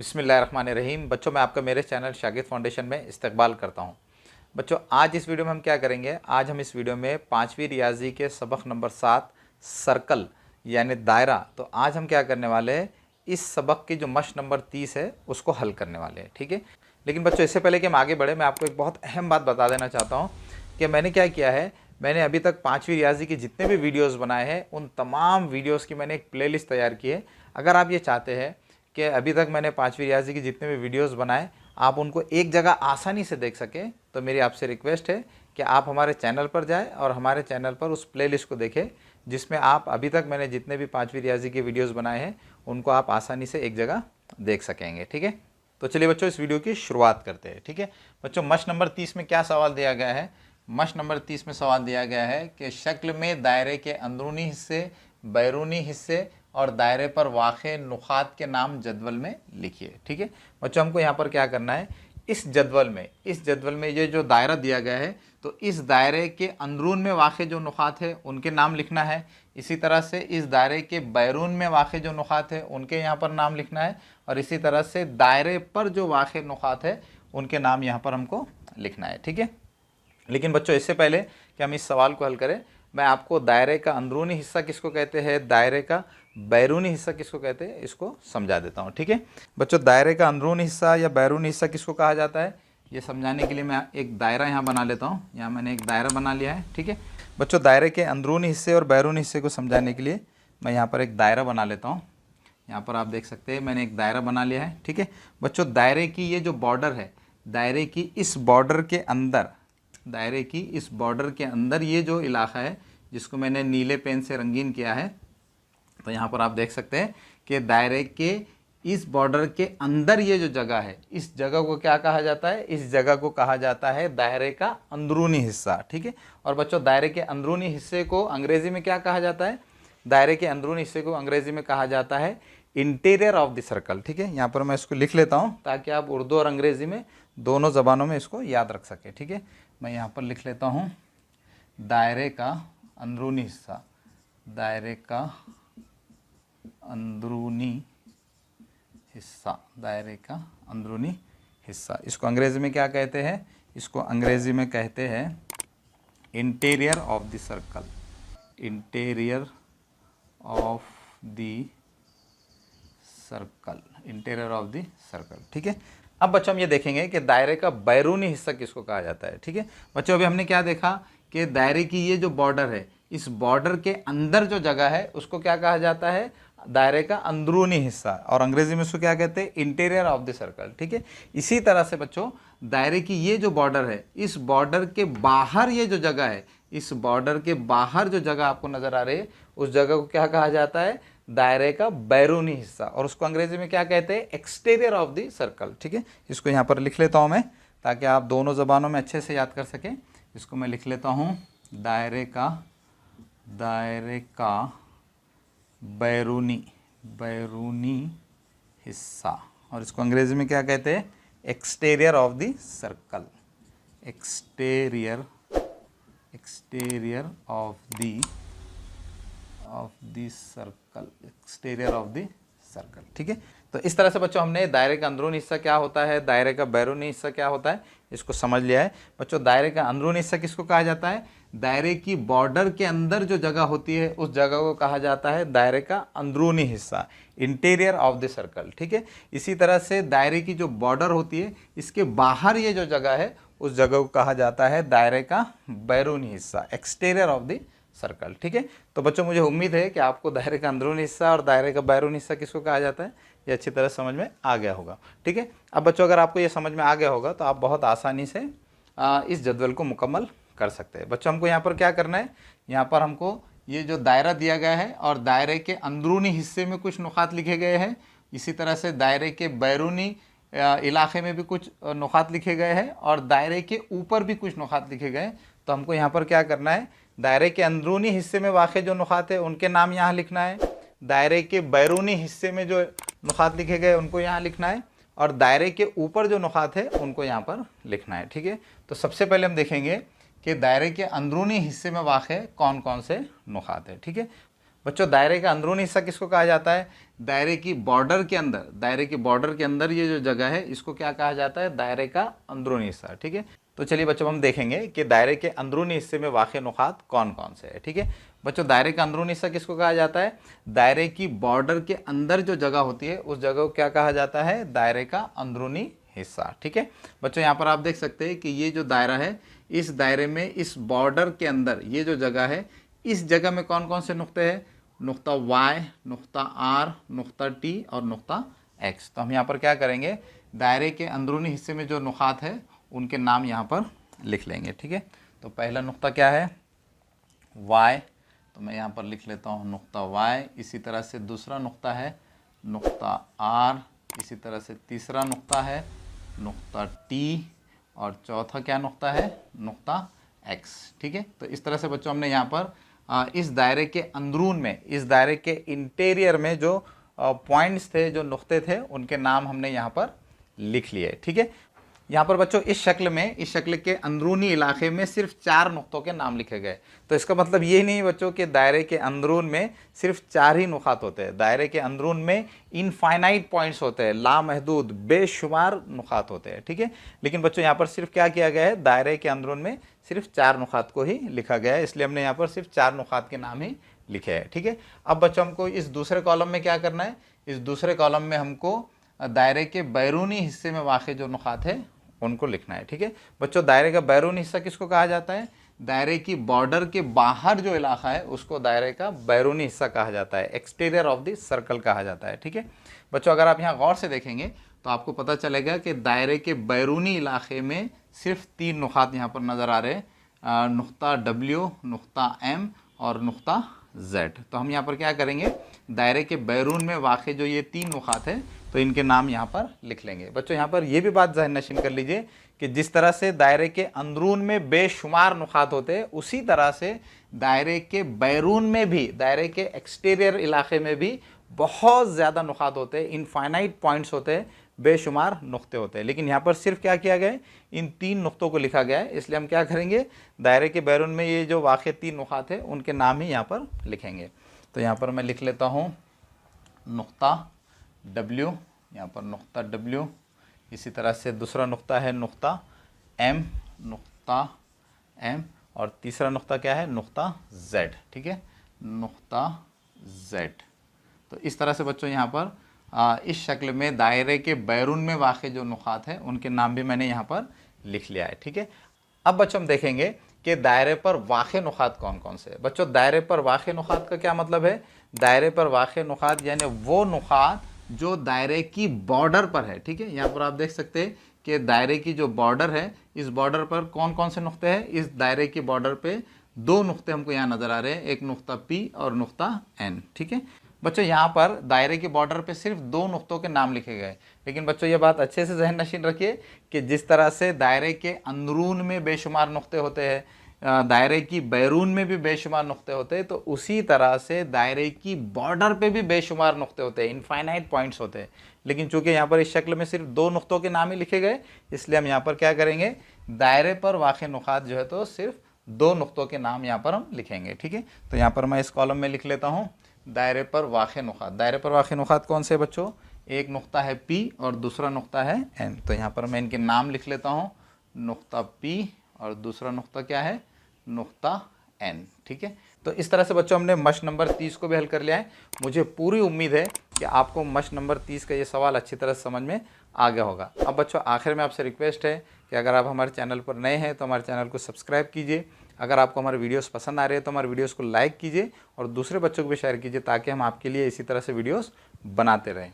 बिस्मिल्लाहिर्रहमानिर्रहीम। बच्चों, मैं आपका मेरे चैनल शागिद फाउंडेशन में इस्तकबाल करता हूं। बच्चों, आज इस वीडियो में हम क्या करेंगे? आज हम इस वीडियो में 5वीं रियाजी के सबक नंबर 7 सर्कल यानी दायरा। तो आज हम क्या करने वाले हैं, इस सबक की जो मश्क नंबर 30 है उसको हल करने वाले हैं। ठीक है, लेकिन बच्चों इससे पहले कि हम आगे बढ़े, मैं आपको एक बहुत अहम बात बता देना चाहता हूँ कि मैंने क्या किया है। मैंने अभी तक 5वीं रियाजी के जितने भी वीडियोज़ बनाए हैं उन तमाम वीडियोज़ की मैंने एक प्लेलिस्ट तैयार की है। अगर आप ये चाहते हैं कि अभी तक मैंने 5वीं रियाजी की जितने भी वीडियोस बनाए आप उनको एक जगह आसानी से देख सकें, तो मेरी आपसे रिक्वेस्ट है कि आप हमारे चैनल पर जाएं और हमारे चैनल पर उस प्लेलिस्ट को देखें जिसमें आप अभी तक मैंने जितने भी 5वीं रियाजी के वीडियोस बनाए हैं उनको आप आसानी से एक जगह देख सकेंगे। ठीक है, तो चलिए बच्चों इस वीडियो की शुरुआत करते हैं। ठीक है बच्चों, मश्क नंबर 30 में क्या सवाल दिया गया है? मश्क नंबर 30 में सवाल दिया गया है कि शक्ल में दायरे के अंदरूनी हिस्से, बैरूनी हिस्से और दायरे पर वाक़े नुक़ात के नाम जदवल में लिखिए। ठीक है बच्चों, हमको यहाँ पर क्या करना है, इस जदवल में ये जो दायरा दिया गया है तो इस दायरे के अंदरून में वाक़े जो नुक़ात है उनके नाम लिखना है। इसी तरह से इस दायरे के बैरून में वाक़े जो नुक़ात है उनके यहाँ पर नाम लिखना है, और इसी तरह से दायरे पर जो वाक़े नुक़ात है उनके नाम यहाँ पर हमको लिखना है। ठीक है, लेकिन बच्चों इससे पहले कि हम इस सवाल को हल करें, मैं आपको दायरे का अंदरूनी हिस्सा किसको कहते हैं, दायरे का बैरूनी हिस्सा किसको कहते हैं, इसको समझा देता हूँ। ठीक है बच्चों, दायरे का अंदरूनी हिस्सा या बैरूनी हिस्सा किसको कहा जाता है, ये समझाने के लिए मैं एक दायरा यहाँ बना लेता हूँ। यहाँ मैंने एक दायरा बना लिया है। ठीक है बच्चों, दायरे के अंदरूनी हिस्से और बैरूनी हिस्से को समझाने के लिए मैं यहाँ पर एक दायरा बना लेता हूँ। यहाँ पर आप देख सकते हैं मैंने एक दायरा बना लिया है। ठीक है बच्चों, दायरे की ये जो बॉर्डर है, दायरे की इस बॉर्डर के अंदर, दायरे की इस बॉर्डर के अंदर ये जो इलाका है जिसको मैंने नीले पेन से रंगीन किया है, तो यहाँ पर आप देख सकते हैं कि दायरे के इस बॉर्डर के अंदर ये जो जगह है, इस जगह को क्या कहा जाता है, इस जगह को कहा जाता है दायरे का अंदरूनी हिस्सा। ठीक है, और बच्चों दायरे के अंदरूनी हिस्से को अंग्रेज़ी में क्या कहा जाता है, दायरे के अंदरूनी हिस्से को अंग्रेज़ी में कहा जाता है इंटीरियर ऑफ द सर्कल। ठीक है, यहाँ पर मैं इसको लिख लेता हूँ ताकि आप उर्दू और अंग्रेज़ी में दोनों ज़बानों में इसको याद रख सकें। ठीक है, मैं यहाँ पर लिख लेता हूँ दायरे का अंदरूनी हिस्सा, दायरे का अंदरूनी हिस्सा, दायरे का अंदरूनी हिस्सा। इसको अंग्रेज़ी में क्या कहते हैं, इसको अंग्रेज़ी में कहते हैं interior of the circle, interior of the circle, interior of the circle. ठीक है, अब बच्चों हम ये देखेंगे कि दायरे का बैरूनी हिस्सा किसको कहा जाता है। ठीक है बच्चों, अभी हमने क्या देखा कि दायरे की ये जो बॉर्डर है, इस बॉर्डर के अंदर जो जगह है उसको क्या कहा जाता है, दायरे का अंदरूनी हिस्सा, और अंग्रेजी में उसको क्या कहते हैं, इंटीरियर ऑफ द सर्कल। ठीक है, इसी तरह से बच्चों दायरे की ये जो बॉर्डर है, इस बॉर्डर के बाहर ये जो जगह है, इस बॉर्डर के बाहर जो जगह आपको नज़र आ रही है उस जगह को क्या कहा जाता है, दायरे का बैरूनी हिस्सा, और उसको अंग्रेजी में क्या कहते हैं, एक्सटीरियर ऑफ द सर्कल। ठीक है, इसको यहाँ पर लिख लेता हूँ मैं ताकि आप दोनों ज़बानों में अच्छे से याद कर सकें। इसको मैं लिख लेता हूँ दायरे का बैरूनी हिस्सा, और इसको अंग्रेजी में क्या कहते हैं, exterior of the circle, exterior of the circle, exterior of the circle. ठीक है, तो इस तरह से बच्चों हमने दायरे का अंदरूनी हिस्सा क्या होता है, दायरे का बैरूनी हिस्सा क्या होता है, इसको समझ लिया है। बच्चों दायरे का अंदरूनी हिस्सा किसको कहा जाता है, दायरे की बॉर्डर के अंदर जो जगह होती है उस जगह को कहा जाता है दायरे का अंदरूनी हिस्सा, इंटीरियर ऑफ द सर्कल। ठीक है, इसी तरह से दायरे की जो बॉर्डर होती है इसके बाहर ये जो जगह है उस जगह को कहा जाता है दायरे का बैरूनी हिस्सा, एक्सटीरियर ऑफ द सर्कल। ठीक है, तो बच्चों मुझे उम्मीद है कि आपको दायरे का अंदरूनी हिस्सा और दायरे का बैरूनी हिस्सा किसको कहा जाता है ये अच्छी तरह समझ में आ गया होगा। ठीक है, अब बच्चों अगर आपको ये समझ में आ गया होगा तो आप बहुत आसानी से इस जदवल को मुकम्मल कर सकते हैं। बच्चों हमको यहाँ पर क्या करना है, यहाँ पर हमको ये जो दायरा दिया गया है और दायरे के अंदरूनी हिस्से में कुछ नुक़ात लिखे गए हैं, इसी तरह से दायरे के बैरूनी इलाके में भी कुछ नुक़ात लिखे गए हैं और दायरे के ऊपर भी कुछ नुक़ात लिखे गए हैं। तो हमको यहाँ पर क्या करना है, दायरे के अंदरूनी हिस्से में वाक़े जो नुक़ात है उनके नाम यहाँ लिखना है, दायरे के बैरूनी हिस्से में जो नुक़ात लिखे गए उनको यहाँ लिखना है, और दायरे के ऊपर जो नुक़ात है उनको यहाँ पर लिखना है। ठीक है, तो सबसे पहले हम देखेंगे कि दायरे के अंदरूनी हिस्से में वाक़े कौन कौन से नुक़ात है। ठीक है बच्चों दायरे का अंदरूनी हिस्सा किसको कहा जाता है? दायरे की बॉर्डर के अंदर, दायरे की बॉर्डर के अंदर ये जो जगह है इसको क्या कहा जाता है? दायरे का अंदरूनी हिस्सा। ठीक है, तो चलिए बच्चों हम देखेंगे कि दायरे के अंदरूनी हिस्से में वाक़ नुकात कौन कौन से है। ठीक है बच्चों, दायरे का अंदरूनी हिस्सा किसको कहा जाता है? दायरे की बॉर्डर के अंदर जो जगह होती है उस जगह को क्या कहा जाता है? दायरे का अंदरूनी हिस्सा। ठीक है बच्चों, यहाँ पर आप देख सकते हैं कि ये जो दायरा है, इस दायरे में इस बॉर्डर के अंदर ये जो जगह है, इस जगह में कौन कौन से नुक्ते हैं? नुक्ता Y, नुक्ता R, नुक्ता T और नुक्ता X। तो हम यहाँ पर क्या करेंगे? दायरे के अंदरूनी हिस्से में जो नुकात है उनके नाम यहाँ पर लिख लेंगे। ठीक है, तो पहला नुक्ता क्या है? Y, तो मैं यहाँ पर लिख लेता हूँ नुक्ता Y। इसी तरह से दूसरा नुक्ता है नुक्ता R, इसी तरह से तीसरा नुक्ता है नुक्ता T और चौथा क्या नुक्ता है? नुक्ता X। ठीक है, तो इस तरह से बच्चों हमने यहाँ पर इस दायरे के अंदरून में, इस दायरे के इंटीरियर में जो पॉइंट्स थे, जो नुक्ते थे, उनके नाम हमने यहाँ पर लिख लिए। ठीक है, यहाँ पर बच्चों इस शक्ल में, इस शक्ल के अंदरूनी इलाके में सिर्फ 4 नुक्तों के नाम लिखे गए। तो इसका मतलब ये नहीं बच्चों कि दायरे के अंदरून में सिर्फ 4 ही नुकात होते हैं। दायरे के अंदरून में इनफाइनाइट पॉइंट्स होते हैं, लामहदूद बेशुमार नुकात होते हैं। ठीक है, लेकिन बच्चों यहाँ पर सिर्फ क्या किया गया है? दायरे के अंदरून में सिर्फ 4 नुकात को ही लिखा गया है, इसलिए हमने यहाँ पर सिर्फ 4 नुकात के नाम ही लिखे हैं। ठीक है, अब बच्चों हमको इस दूसरे कॉलम में क्या करना है? इस दूसरे कॉलम में हमको दायरे के बैरूनी हिस्से में वाक़े जो नुकात है उनको लिखना है। ठीक है बच्चों, दायरे का बैरूनी हिस्सा किसको कहा जाता है? दायरे की बॉर्डर के बाहर जो इलाका है उसको दायरे का बैरूनी हिस्सा कहा जाता है, एक्सटीरियर ऑफ द सर्कल कहा जाता है। ठीक है बच्चों, अगर आप यहाँ गौर से देखेंगे तो आपको पता चलेगा कि दायरे के बैरूनी इलाके में सिर्फ 3 नुकात यहाँ पर नज़र आ रहे हैं, नुक्ता W, नुक्ता M और नुक्ता Z। तो हम यहाँ पर क्या करेंगे? दायरे के बैरून में वाक़ जो ये 3 नुकात है तो इनके नाम यहाँ पर लिख लेंगे। बच्चों यहाँ पर ये भी बात ज़हन नशीन कर लीजिए कि जिस तरह से दायरे के अंदरून में बेशुमार नुकात होते हैं, उसी तरह से दायरे के बैरून में भी, दायरे के एक्सटीरियर इलाके में भी बहुत ज़्यादा नुकात होते हैं, इनफाइनाइट पॉइंट्स होते हैं, बेशुमार नुक्ते होते हैं। लेकिन यहाँ पर सिर्फ क्या किया गया है? इन 3 नुक्तों को लिखा गया है, इसलिए हम क्या करेंगे? दायरे के बैरून में ये जो वाक़ 3 नुकात है उनके नाम ही यहाँ पर लिखेंगे। तो यहाँ पर मैं लिख लेता हूँ नुक्ता W, यहाँ पर नुक्ता W। इसी तरह से दूसरा नुक्ता है नुक्ता M, नुक्ता M और तीसरा नुक्ता क्या है? नुक्ता Z। ठीक है, नुक्ता Z। तो इस तरह से बच्चों यहाँ पर इस शक्ल में दायरे के बैरून में वाक़ जो नुकात है उनके नाम भी मैंने यहाँ पर लिख लिया है। ठीक है, अब बच्चों हम देखेंगे कि दायरे पर वाक़ नुकात कौन कौन से हैं। बच्चों दायरे पर वाक़ नुकात का क्या मतलब है? दायरे पर वाक़ नुकात यानी वो नुकात जो दायरे की बॉर्डर पर है। ठीक है, यहाँ पर आप देख सकते हैं कि दायरे की जो बॉर्डर है, इस बॉर्डर पर कौन कौन से नुक्ते हैं? इस दायरे की बॉर्डर पे 2 नुक्ते हमको यहाँ नज़र आ रहे हैं, एक नुक्ता P और नुक्ता N। ठीक है बच्चों, यहाँ पर दायरे की बॉर्डर पे सिर्फ 2 नुक्तों के नाम लिखे गए, लेकिन बच्चों ये बात अच्छे से जहन नशीन रखिए कि जिस तरह से दायरे के अंदरून में बेशुमार नुक्ते होते हैं, दायरे की बैरून में भी बेशुमार नुक्ते होते हैं, तो उसी तरह से दायरे की बॉर्डर पे भी बेशुमार नुक्ते होते हैं, इनफाइनाइट पॉइंट्स होते हैं। लेकिन चूंकि यहाँ पर इस शक्ल में सिर्फ 2 नुक्तों के नाम ही लिखे गए, इसलिए हम यहाँ पर क्या करेंगे? दायरे पर वाक़ नुकात जो है तो सिर्फ 2 नुक्तों के नाम यहाँ पर हम लिखेंगे। ठीक है, तो यहाँ पर मैं इस कॉलम में लिख लेता हूँ दायरे पर वाक़ नुकात। दायरे पर वाक़ नुकात कौन से बच्चों? एक नुक्ता है P और दूसरा नुक्ता है N। तो यहाँ पर मैं इनके नाम लिख लेता हूँ, नुक्ता P और दूसरा नुक्ता क्या है? नुक्ता N। ठीक है, तो इस तरह से बच्चों हमने मश्क नंबर 30 को भी हल कर लिया है। मुझे पूरी उम्मीद है कि आपको मश्क नंबर 30 का ये सवाल अच्छी तरह समझ में आ गया होगा। अब बच्चों आखिर में आपसे रिक्वेस्ट है कि अगर आप हमारे चैनल पर नए हैं तो हमारे चैनल को सब्सक्राइब कीजिए। अगर आपको हमारे वीडियोस पसंद आ रहे हैं तो हमारे वीडियोस को लाइक कीजिए और दूसरे बच्चों को भी शेयर कीजिए, ताकि हम आपके लिए इसी तरह से वीडियोस बनाते रहें।